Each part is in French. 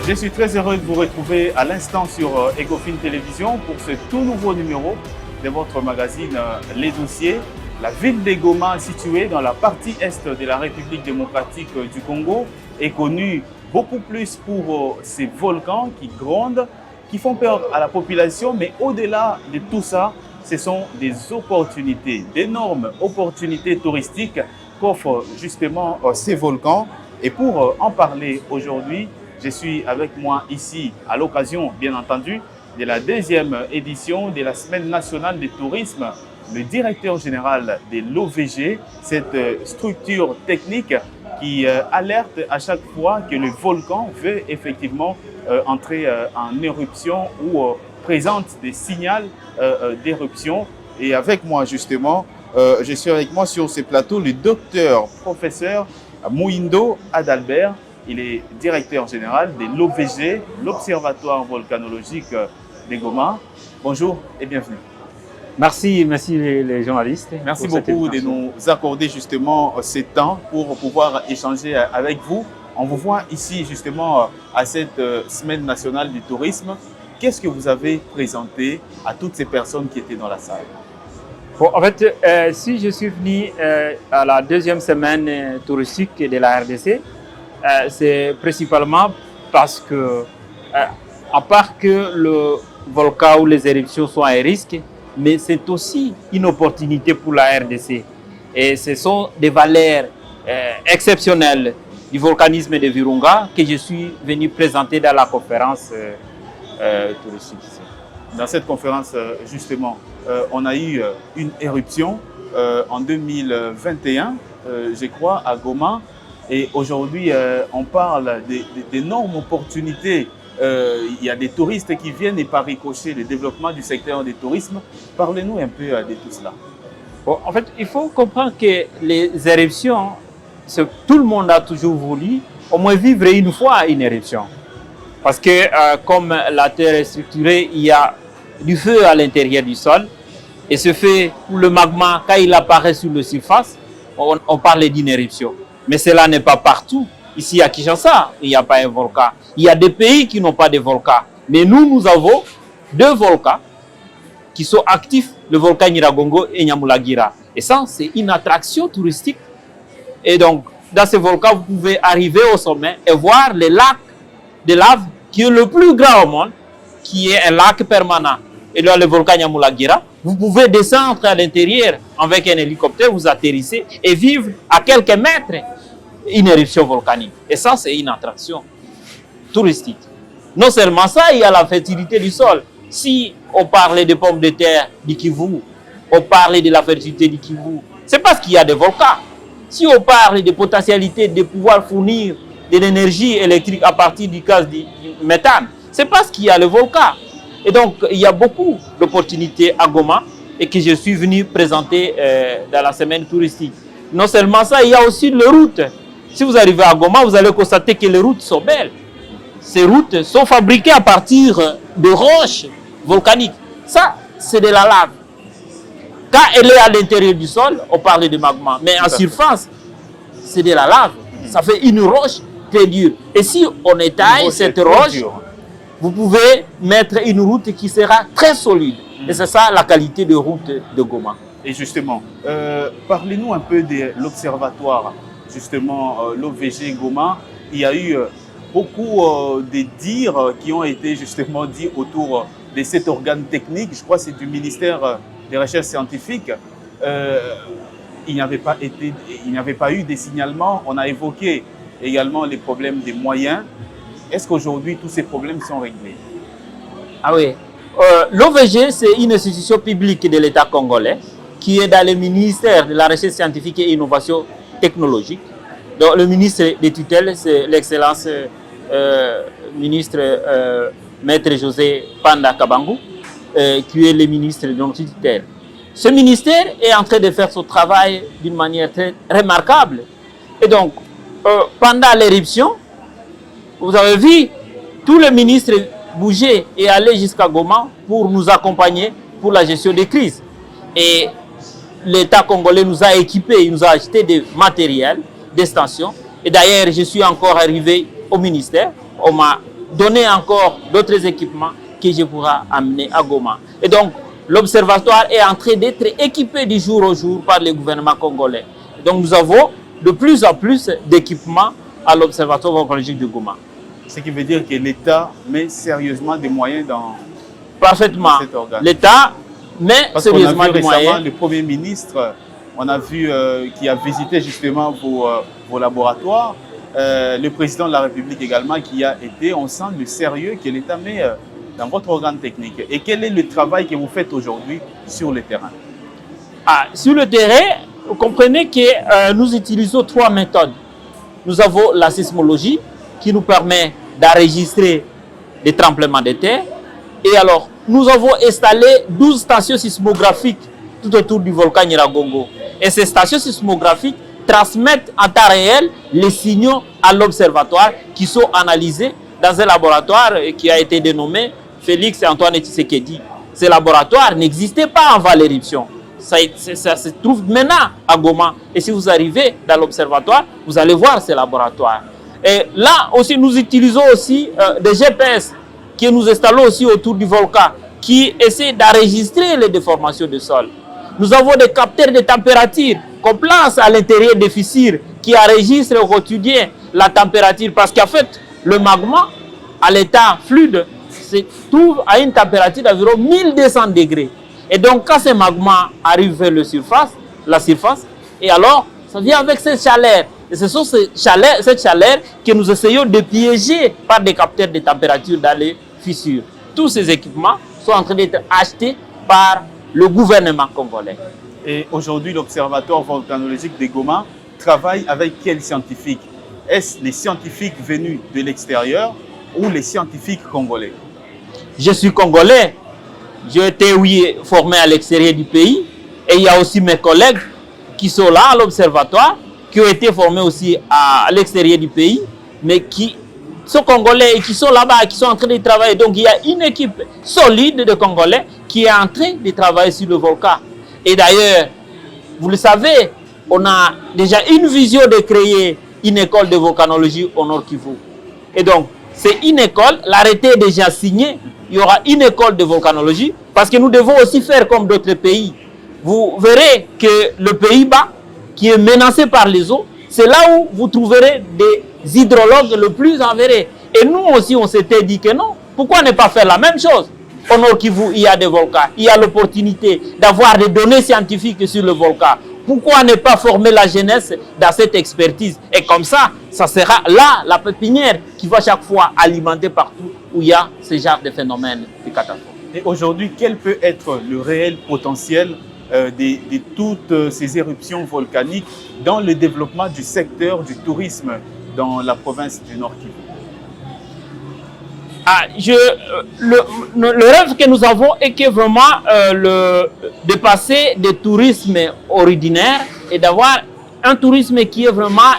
Je suis très heureux de vous retrouver à l'instant sur Ecofin Télévision pour ce tout nouveau numéro de votre magazine Les Dossiers. La ville de Goma, située dans la partie est de la République démocratique du Congo, est connue beaucoup plus pour ses volcans qui grondent, qui font peur à la population, mais au-delà de tout ça, ce sont des opportunités, d'énormes opportunités touristiques qu'offrent justement ces volcans. Et pour en parler aujourd'hui, je suis avec moi ici à l'occasion, bien entendu, de la deuxième édition de la Semaine nationale du tourisme, le directeur général de l'OVG, cette structure technique qui alerte à chaque fois que le volcan veut effectivement entrer en éruption ou présente des signaux d'éruption. Et avec moi justement, je suis avec moi sur ce plateau le docteur professeur Mouindo Adalbert. Il est directeur général de l'OVG, l'Observatoire volcanologique de Goma. Bonjour et bienvenue. Merci les journalistes. Merci beaucoup de nous accorder justement ce temps pour pouvoir échanger avec vous. On vous voit ici justement à cette Semaine nationale du tourisme. Qu'est-ce que vous avez présenté à toutes ces personnes qui étaient dans la salle? Bon, en fait, si je suis venu à la deuxième semaine touristique de la RDC, c'est principalement parce que, à part que le volcan ou les éruptions sont à risque, mais c'est aussi une opportunité pour la RDC. Et ce sont des valeurs exceptionnelles du volcanisme de Virunga que je suis venu présenter dans la conférence touristique ici. Dans cette conférence, justement, on a eu une éruption en 2021, je crois, à Goma. Et aujourd'hui, on parle d'énormes opportunités. Il y a des touristes qui viennent et par ricochet le développement du secteur du tourisme. Parlez-nous un peu de tout cela. Bon, en fait, il faut comprendre que les éruptions, tout le monde a toujours voulu au moins vivre une fois une éruption. Parce que comme la Terre est structurée, il y a du feu à l'intérieur du sol. Et ce feu, le magma, quand il apparaît sur la surface, on parle d'une éruption. Mais cela n'est pas partout. Ici à Kinshasa, il n'y a pas un volcan. Il y a des pays qui n'ont pas de volcans. Mais nous avons deux volcans qui sont actifs, le volcan Nyiragongo et Nyamulagira. Et ça, c'est une attraction touristique. Et donc, dans ces volcans, vous pouvez arriver au sommet et voir le lac de lave qui est le plus grand au monde, qui est un lac permanent. Et là, le volcan Nyamulagira, vous pouvez descendre à l'intérieur avec un hélicoptère, vous atterrissez et vivre à quelques mètres une éruption volcanique. Et ça, c'est une attraction touristique. Non seulement ça, il y a la fertilité du sol. Si on parlait des pommes de terre du Kivu, on parlait de la fertilité du Kivu, c'est parce qu'il y a des volcans. Si on parle de potentialité de pouvoir fournir de l'énergie électrique à partir du gaz du méthane, c'est parce qu'il y a le volcan. Et donc, il y a beaucoup d'opportunités à Goma et que je suis venu présenter dans la semaine touristique. Non seulement ça, il y a aussi les routes. Si vous arrivez à Goma, vous allez constater que les routes sont belles. Ces routes sont fabriquées à partir de roches volcaniques. Ça, c'est de la lave. Quand elle est à l'intérieur du sol, on parle de magma. Mais en surface, c'est de la lave. Ça fait une roche très dure. Et si on étaille cette roche, vous pouvez mettre une route qui sera très solide. Et c'est ça la qualité de route de Goma. Et justement, parlez-nous un peu de l'observatoire, justement, l'OVG Goma. Il y a eu beaucoup de dires qui ont été justement dits autour de cet organe technique. Je crois que c'est du ministère des Recherches scientifiques. Il n'y avait pas eu des signalements. On a évoqué également les problèmes des moyens. Est-ce qu'aujourd'hui, tous ces problèmes sont réglés? Ah oui. L'OVG, c'est une institution publique de l'État congolais qui est dans le ministère de la Recherche scientifique et innovation technologique. Donc, le ministre des tutelles, c'est l'excellence ministre Maître José Panda Kabangu, qui est le ministre de notre tutelle. Ce ministère est en train de faire son travail d'une manière très remarquable. Et donc, pendant l'éruption, vous avez vu, tous les ministres bouger et aller jusqu'à Goma pour nous accompagner pour la gestion des crises. Et l'État congolais nous a équipés, il nous a acheté des matériels, des stations. Et d'ailleurs, je suis encore arrivé au ministère. On m'a donner encore d'autres équipements que je pourrai amener à Goma. Et donc, l'observatoire est en train d'être équipé du jour au jour par le gouvernement congolais. Et donc, nous avons de plus en plus d'équipements à l'observatoire volcanologique de Goma. Ce qui veut dire que l'État met sérieusement des moyens dans Parfaitement. cet organe. L'État met Parce qu'on a sérieusement vu des récemment moyens. le Premier ministre, on a vu qui a visité justement vos laboratoires. Le président de la République également qui a été. On sent le sérieux que l'État met dans votre organe technique. Et quel est le travail que vous faites aujourd'hui sur le terrain? Sur le terrain, vous comprenez que nous utilisons 3 méthodes. Nous avons la sismologie qui nous permet d'enregistrer des tremblements de terre. Et alors, nous avons installé 12 stations sismographiques tout autour du volcan Nyiragongo. Et ces stations sismographiques transmettent en temps réel les signaux à l'observatoire qui sont analysés dans un laboratoire qui a été dénommé Félix Antoine Tshisekedi. Ce laboratoire n'existait pas avant l'éruption. Ça se trouve maintenant à Goma. Et si vous arrivez dans l'observatoire, vous allez voir ce laboratoire. Et là aussi, nous utilisons aussi des GPS que nous installons aussi autour du volcan qui essaient d'enregistrer les déformations du sol. Nous avons des capteurs de température qu'on place à l'intérieur des fissures qui enregistrent au quotidien la température parce qu'en fait, le magma à l'état fluide se trouve à une température d'environ 1200 degrés. Et donc, quand ce magma arrive vers la surface, et alors, ça vient avec cette chaleur. Et ce sont cette chaleur que nous essayons de piéger par des capteurs de température dans les fissures. Tous ces équipements sont en train d'être achetés par le gouvernement congolais. Et aujourd'hui, l'Observatoire volcanologique de Goma travaille avec quels scientifiques? Est-ce les scientifiques venus de l'extérieur ou les scientifiques congolais? Je suis congolais. J'ai été, oui, formé à l'extérieur du pays. Et il y a aussi mes collègues qui sont là à l'Observatoire, qui ont été formés aussi à l'extérieur du pays, mais qui sont congolais et qui sont là-bas, qui sont en train de travailler. Donc il y a une équipe solide de Congolais qui est en train de travailler sur le volcan. Et d'ailleurs, vous le savez, on a déjà une vision de créer une école de volcanologie au Nord Kivu. Et donc, c'est une école, l'arrêté est déjà signé, il y aura une école de volcanologie, parce que nous devons aussi faire comme d'autres pays. Vous verrez que le Pays-Bas, qui est menacé par les eaux, c'est là où vous trouverez des hydrologues le plus avérés. Et nous aussi, on s'était dit que non. Pourquoi ne pas faire la même chose? Au Nord Kivu, il y a des volcans. Il y a l'opportunité d'avoir des données scientifiques sur le volcan. Pourquoi ne pas former la jeunesse dans cette expertise? Et comme ça sera là la pépinière qui va chaque fois alimenter partout où il y a ce genre de phénomènes de catastrophe. Et aujourd'hui, quel peut être le réel potentiel de toutes ces éruptions volcaniques dans le développement du secteur du tourisme dans la province du Nord Kivu? Le rêve que nous avons est que vraiment de passer du tourisme ordinaire et d'avoir un tourisme qui est vraiment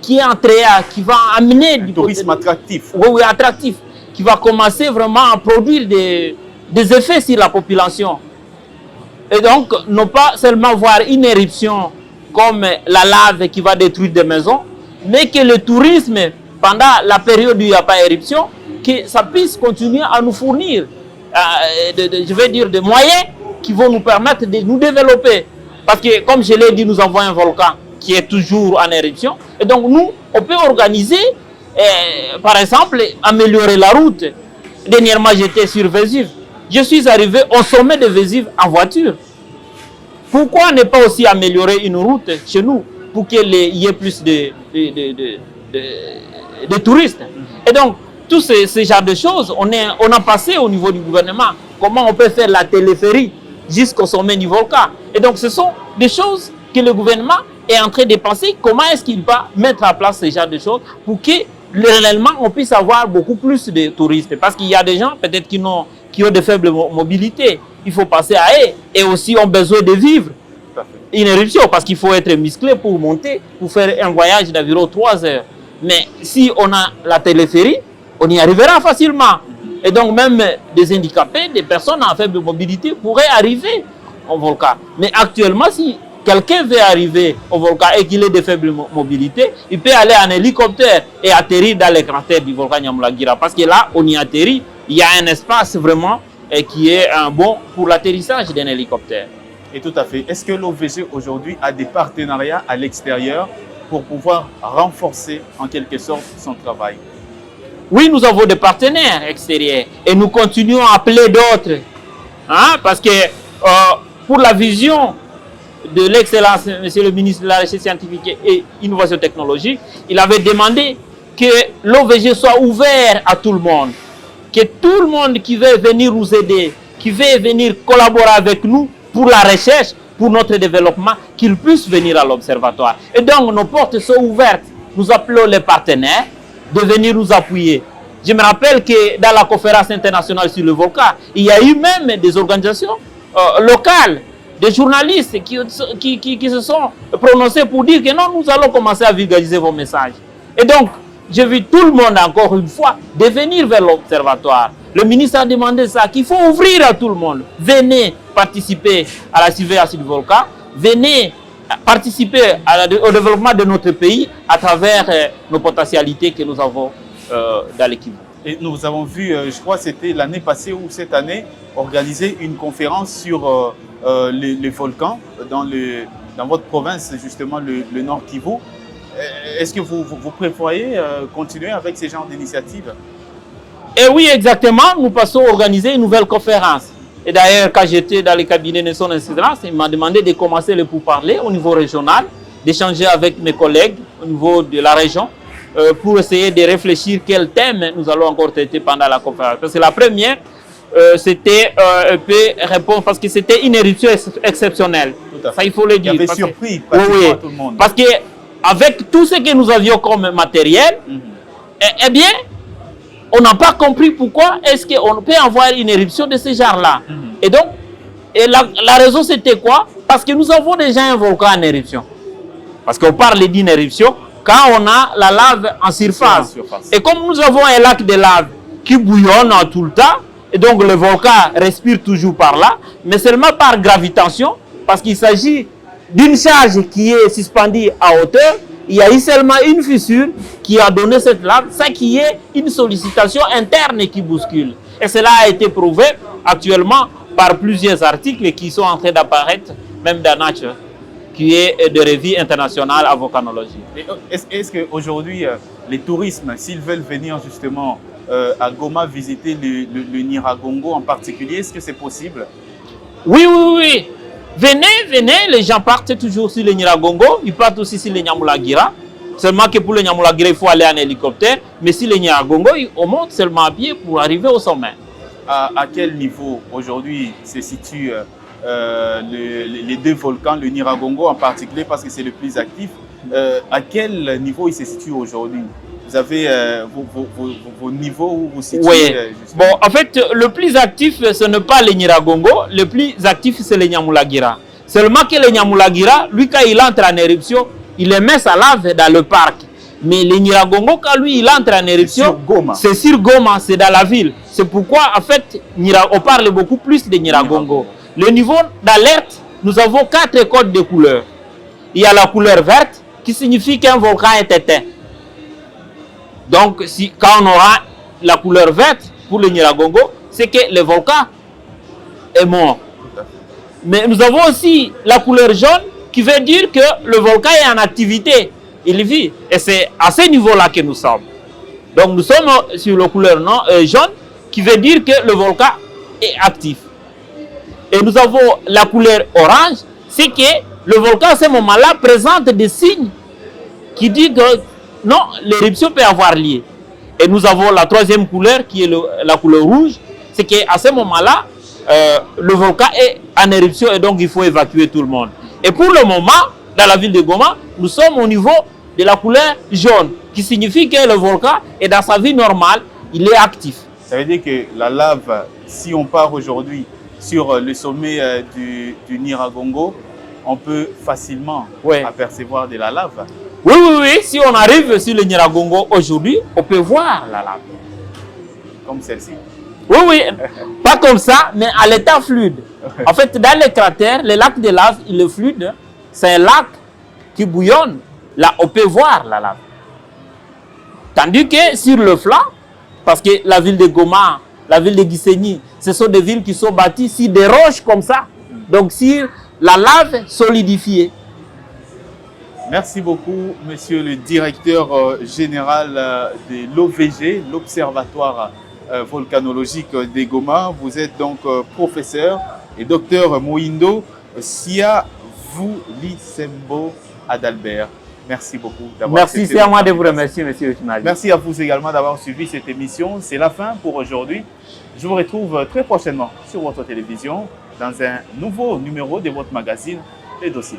qui est entré, qui va amener du tourisme attractif. Oui, attractif, qui va commencer vraiment à produire des effets sur la population. Et donc, ne pas seulement voir une éruption comme la lave qui va détruire des maisons, mais que le tourisme, pendant la période où il n'y a pas d'éruption, que ça puisse continuer à nous fournir, je vais dire, des moyens qui vont nous permettre de nous développer. Parce que, comme je l'ai dit, nous avons un volcan qui est toujours en éruption. Et donc, nous, on peut organiser, par exemple, améliorer la route. Dernièrement, j'étais sur Vésuve. Je suis arrivé au sommet de Vésuve en voiture. Pourquoi ne pas aussi améliorer une route chez nous pour qu'il y ait plus de touristes? Et donc, tous ces genres de choses, on a passé au niveau du gouvernement. Comment on peut faire la téléphérie jusqu'au sommet du volcan? Et donc, ce sont des choses que le gouvernement est en train de penser. Comment est-ce qu'il va mettre en place ces genres de choses pour que réellement on puisse avoir beaucoup plus de touristes? Parce qu'il y a des gens peut-être qui ont de faibles mobilités. Il faut passer à eux et aussi ont besoin de vivre une éruption parce qu'il faut être musclé pour monter, pour faire un voyage d'environ 3 heures. Mais si on a la téléphérie, on y arrivera facilement. Et donc même des handicapés, des personnes en faible mobilité pourraient arriver au volcan. Mais actuellement, si quelqu'un veut arriver au volcan et qu'il ait de faibles mobilité, il peut aller en hélicoptère et atterrir dans les cratères du volcan Nyamulagira. Parce que là, on y atterrit, il y a un espace vraiment qui est bon pour l'atterrissage d'un hélicoptère. Et tout à fait. Est-ce que l'OVG aujourd'hui a des partenariats à l'extérieur pour pouvoir renforcer en quelque sorte son travail? Oui, nous avons des partenaires extérieurs et nous continuons à appeler d'autres. Hein, parce que pour la vision de l'excellence, monsieur le ministre de la Recherche scientifique et innovation technologique, il avait demandé que l'OVG soit ouvert à tout le monde. Que tout le monde qui veut venir nous aider, qui veut venir collaborer avec nous pour la recherche, pour notre développement, qu'il puisse venir à l'observatoire. Et donc, nos portes sont ouvertes. Nous appelons les partenaires de venir nous appuyer. Je me rappelle que dans la conférence internationale sur le volcan, il y a eu même des organisations locales, des journalistes qui se sont prononcés pour dire que non, nous allons commencer à vulgariser vos messages. Et donc, je veux tout le monde, encore une fois, de venir vers l'observatoire. Le ministre a demandé ça, qu'il faut ouvrir à tout le monde. Venez participer à la surveillance du volcan. Venez participer au développement de notre pays à travers nos potentialités que nous avons dans l'équipe. Et nous avons vu, je crois que c'était l'année passée ou cette année, organiser une conférence sur les volcans dans votre province, justement le Nord Kivu. Est-ce que vous prévoyez continuer avec ces genres d'initiatives? Et oui, exactement. Nous passons à organiser une nouvelle conférence. Et d'ailleurs, quand j'étais dans le cabinet de son Excellence, il m'a demandé de commencer le pourparler au niveau régional, d'échanger avec mes collègues au niveau de la région pour essayer de réfléchir quel thème nous allons encore traiter pendant la conférence. Parce que la première, c'était un peu répondre parce que c'était une éruption exceptionnelle. Ça, il faut le dire. Il avait surpris oui, tout le monde. Parce que avec tout ce que nous avions comme matériel, eh bien, on n'a pas compris pourquoi est-ce qu'on peut avoir une éruption de ce genre-là. Et donc, la raison c'était quoi? Parce que nous avons déjà un volcan en éruption. Parce qu'on parle d'une éruption quand on a la lave en surface. Et comme nous avons un lac de lave qui bouillonne tout le temps, et donc le volcan respire toujours par là, mais seulement par gravitation, parce qu'il s'agit d'une charge qui est suspendue à hauteur, il y a eu seulement une fissure qui a donné cette lave, ça qui est une sollicitation interne qui bouscule. Et cela a été prouvé actuellement par plusieurs articles qui sont en train d'apparaître, même dans Nature, qui est de revue internationale en volcanologie. Est-ce qu'aujourd'hui, les touristes, s'ils veulent venir justement à Goma visiter le Nyiragongo en particulier, est-ce que c'est possible? Oui, oui, oui. Venez, les gens partent toujours sur le Nyiragongo, ils partent aussi sur le Nyamulagira. Seulement que pour le Nyamulagira, il faut aller en hélicoptère, mais sur le Nyiragongo, on monte seulement à pied pour arriver au sommet. À quel niveau aujourd'hui se situent les deux volcans, le Nyiragongo en particulier, parce que c'est le plus actif, à quel niveau il se situe aujourd'hui? Vous avez vos niveaux où vous situez? Oui. Bon, en fait, le plus actif, ce n'est pas le Nyiragongo. Le plus actif, c'est le Nyamulagira. Seulement que le Nyamulagira, lui, quand il entre en éruption, il émet sa lave dans le parc. Mais le Nyiragongo, quand lui, il entre en éruption, c'est sur Goma, c'est dans la ville. C'est pourquoi, en fait, on parle beaucoup plus de Nyiragongo. Le niveau d'alerte, nous avons 4 codes de couleurs. Il y a la couleur verte, qui signifie qu'un volcan est éteint. Donc, quand on aura la couleur verte pour le Nyiragongo, c'est que le volcan est mort. Mais nous avons aussi la couleur jaune qui veut dire que le volcan est en activité. Il vit. Et c'est à ce niveau-là que nous sommes. Donc, nous sommes sur la couleur jaune qui veut dire que le volcan est actif. Et nous avons la couleur orange, c'est que le volcan à ce moment-là présente des signes qui disent que non, l'éruption peut avoir lieu. Et nous avons la troisième couleur qui est la couleur rouge. C'est qu'à ce moment-là, le volcan est en éruption et donc il faut évacuer tout le monde. Et pour le moment, dans la ville de Goma, nous sommes au niveau de la couleur jaune, qui signifie que le volcan est dans sa vie normale, il est actif. Ça veut dire que la lave, si on part aujourd'hui sur le sommet du Nyiragongo, on peut facilement apercevoir de la lave. Oui, oui, oui. Si on arrive sur le Nyiragongo aujourd'hui, on peut voir la lave. Comme celle-ci. Oui, oui. Pas comme ça, mais à l'état fluide. En fait, dans les cratères, le lac de lave, il est fluide. c'est un lac qui bouillonne. Là, on peut voir la lave. Tandis que sur le flanc, parce que la ville de Goma, la ville de Gisenyi, ce sont des villes qui sont bâties sur des roches comme ça. Donc sur la lave solidifiée. Merci beaucoup, monsieur le directeur général de l'OVG, l'Observatoire volcanologique de Goma. Vous êtes donc professeur et docteur Moindo Sia Vulisembo Adalbert. Merci beaucoup d'avoir Merci, c'est à moi de vous remercier, monsieur le journaliste. Merci à vous également d'avoir suivi cette émission. C'est la fin pour aujourd'hui. Je vous retrouve très prochainement sur votre télévision dans un nouveau numéro de votre magazine Les Dossiers.